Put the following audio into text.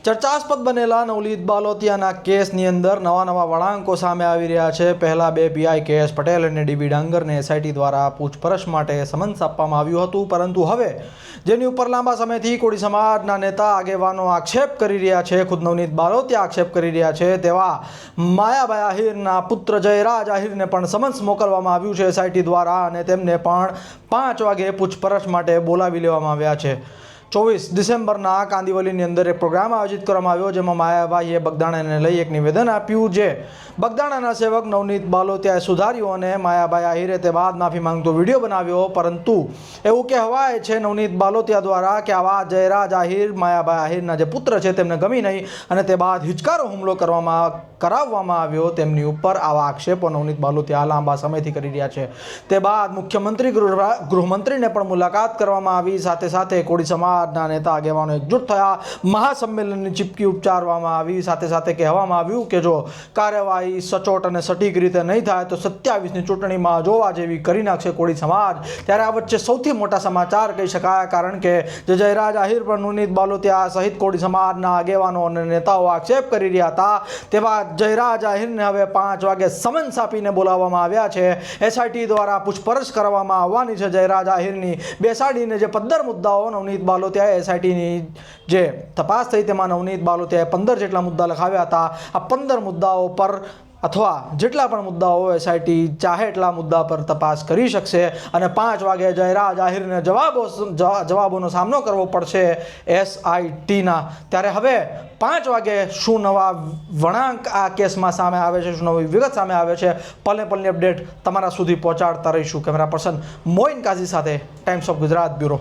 ચર્ચાસ્પદ બનેલા નવનીત બાલોતિયાના કેસની અંદર નવા વળાંકો સામે આવી રહ્યા છે। પહેલા બે પીઆઈ કે.એસ. પટેલ અને ડીબી ડાંગરને એસઆઈટી દ્વારા પૂછપરછ માટે સમન્સ આપવામાં આવ્યું હતું, પરંતુ હવે જેની ઉપર લાંબા સમયથી કોળી સમાજના નેતા આગેવાનો આક્ષેપ કરી રહ્યા છે, ખુદ નવનીત બાલોતિયા આક્ષેપ કરી રહ્યા છે, તેવા માયાભાઈ આહિરના પુત્ર જયરાજ આહિરને પણ સમન્સ મોકલવામાં આવ્યું છે એસઆઈટી દ્વારા અને તેમને પણ 5 વાગે પૂછપરછ માટે બોલાવી લેવામાં આવ્યા છે। 24 ડિસેમ્બરના કાંદિવલીની અંદર એક પ્રોગ્રામ આયોજિત કરવામાં આવ્યો, જેમાં માયાભાઈએ બગદાણાને લઈ એક નિવેદન આપ્યું, જે બગદાણાના સેવક નવનીત બાલોતિયાએ સુધાર્યું અને માયાભાઈ આહિરે તે બાદ માફી માંગતો વિડીયો બનાવ્યો, પરંતુ એવું કહેવાય છે નવનીત બાલોતિયા દ્વારા કે આવા જયરાજ આહિર માયાભાઈ આહિરના જે પુત્ર છે તેમને ગમી નહીં અને તે બાદ હિચકારો હુમલો કરાવવામાં આવ્યો। તેમની ઉપર આવા આક્ષેપો નવનીત બાલોતિયા લાંબા સમયથી કરી રહ્યા છે। તે બાદ મુખ્યમંત્રી ગૃહમંત્રીને પણ મુલાકાત કરવામાં આવી, સાથે સાથે કોળી સમાજના નેતા આગેવાનો એકજૂટ થયા, મહાસંમેલનની ચીપકી ઉચ્ચારવામાં આવી, સાથે સાથે કહેવામાં આવ્યું કે જો કાર્યવાહી સચોટ અને સટીક રીતે નહીં થાય તો 27ની ચૂંટણીમાં જોવા જેવી કરી નાખશે કોળી સમાજ। ત્યારે આ વચ્ચે સૌથી મોટા સમાચાર કહી શકાય, કારણ કે જે જયરાજ આહિર પર નવનીત બાલોતિયા સહિત કોળી સમાજના આગેવાનો અને નેતાઓ આક્ષેપ કરી રહ્યા હતા, તેવા જયરાજ આહિરને હવે 5 વાગે સમન્સ આપીને બોલાવવામાં આવ્યા છે। એસઆઈટી દ્વારા પૂછપરછ કરવામાં આવવાની છે જયરાજ આહિરની, બેસાડીને જે 15 મુદ્દાઓ નવનીત બાલોતિયાએ એસઆઈટીની જે તપાસ થઈ તેમાં નવનીત બાલોતિયાએ 15 જેટલા મુદ્દા લખાવ્યા હતા। આ 15 મુદ્દાઓ પર અથવા જેટલા પણ મુદ્દાઓ એસઆઈટી ચાહે એટલા મુદ્દા પર તપાસ કરી શકશે અને 5 વાગે જયરાજ આહિરને જવાબોનો સામનો કરવો પડશે એસઆઈટીના। ત્યારે હવે 5 વાગે શું નવા વળાંક આ કેસમાં સામે આવે છે, શું નવી વિગત સામે આવે છે, પલે પલની અપડેટ તમારા સુધી પહોંચાડતા રહીશું। કેમેરા પર્સન મોઇન કાઝી સાથે ટાઈમ્સ ઓફ ગુજરાત બ્યુરો।